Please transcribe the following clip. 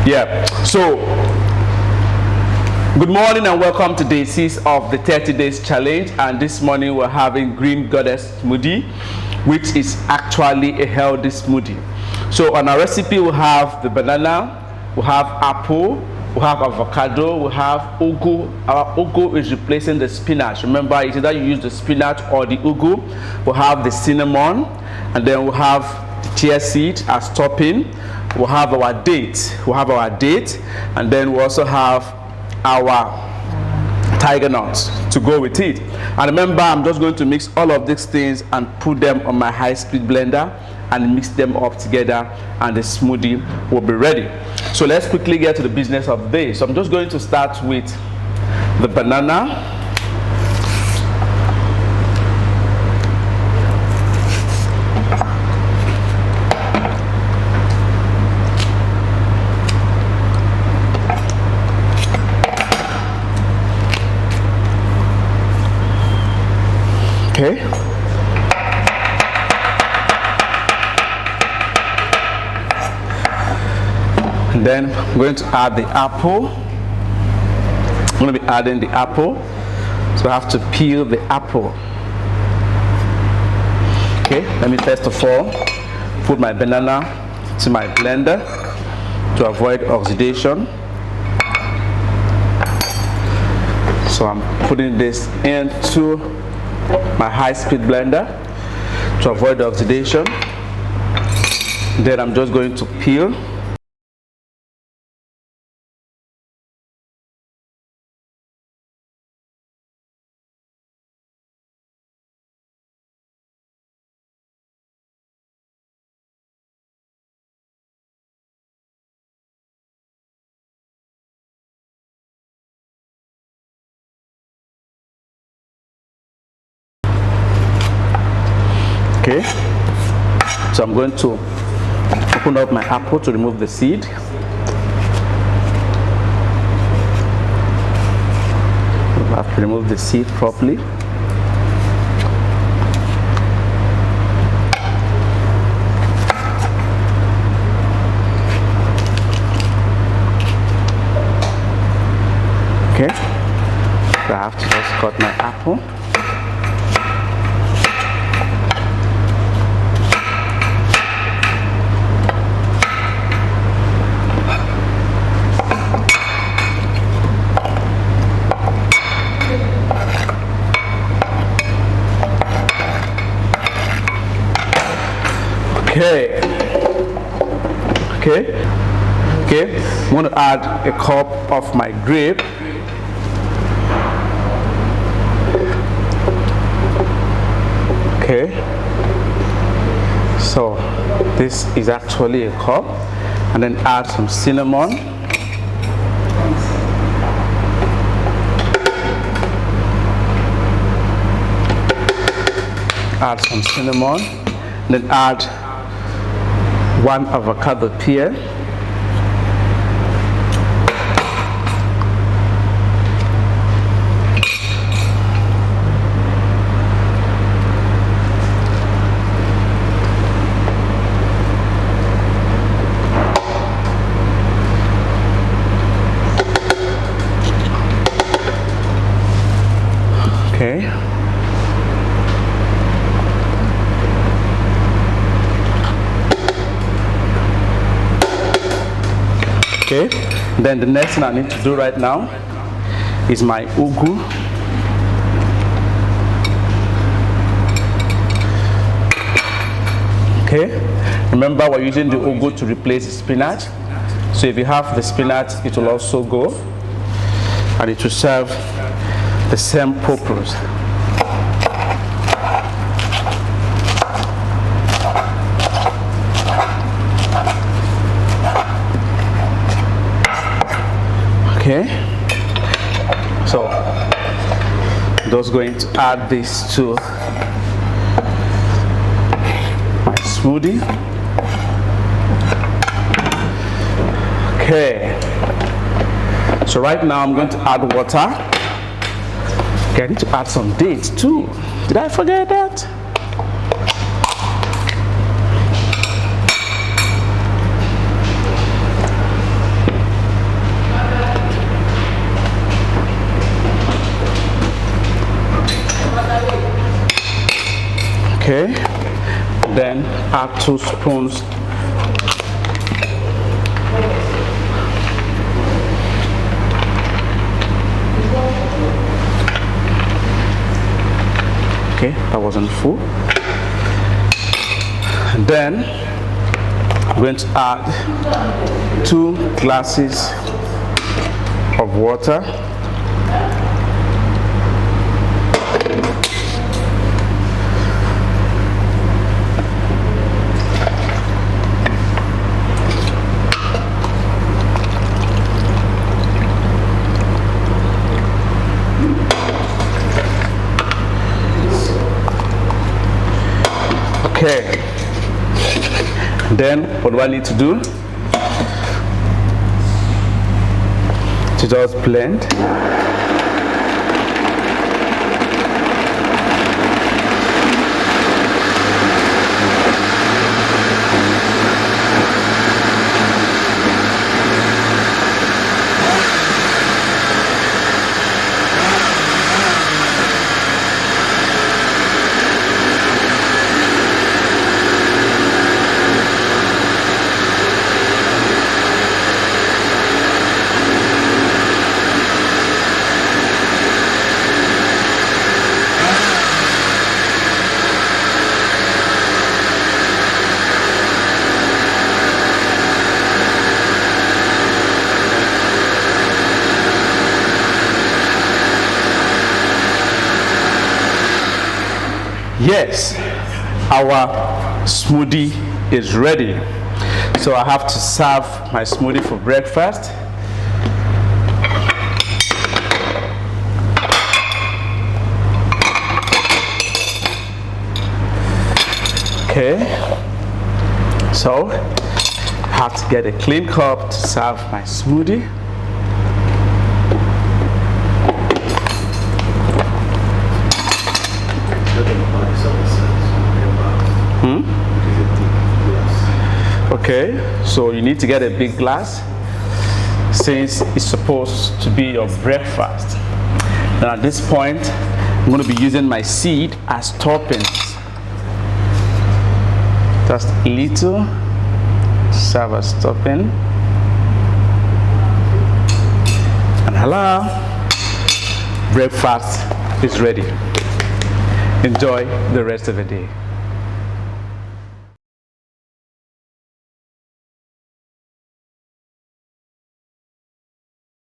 Yeah, so good morning and welcome to day 6 of the 30 days challenge. And this morning we're having green goddess smoothie, which is actually a healthy smoothie. So on our recipe we have the banana, we have apple, we have avocado, we have ugu. Our ugu is replacing the spinach. Remember, it's either you use the spinach or the ugu. We have the cinnamon, and then we have the chia seed as topping. We have our date. And then we also have our tiger nuts to go with it. And remember, I'm just going to mix all of these things and put them on my high-speed blender and mix them up together, and the smoothie will be ready. So let's quickly get to the business of this. So I'm just going to start with the banana. Okay. And then I'm going to add the apple. I'm going to be adding the apple. So I have to peel the apple. Okay, let me first of all put my banana to my blender to avoid oxidation. So I'm putting this into my high-speed blender to avoid the oxidation. Then I'm just going to peel. Okay, so I'm going to open up my apple to remove the seed. I have to remove the seed properly. Okay, so I have to just cut my apple. Okay, I'm going to add a cup of my grape. Okay, so this is actually a cup, and then add some cinnamon. Add some cinnamon, then add 1 avocado pear. Okay. Okay, then the next thing I need to do right now is my ugu. Okay, remember we're using the ugu to replace the spinach. So if you have the spinach, it will also go, and it will serve the same purpose. Okay, so I'm just going to add this to my smoothie. Okay, so right now I'm going to add water. Okay, I need to add some dates too. Did I forget that? Okay, then add 2 spoons okay, that wasn't full. And then I'm going to add 2 glasses of water. Okay, then what do I need to do? To just blend. Yes, our smoothie is ready. So I have to serve my smoothie for breakfast. Okay, so I have to get a clean cup to serve my smoothie. Okay, so you need to get a big glass since it's supposed to be your breakfast. Now at this point, I'm going to be using my seed as toppings. Just a little, serve as topping. And voila, breakfast is ready. Enjoy the rest of the day.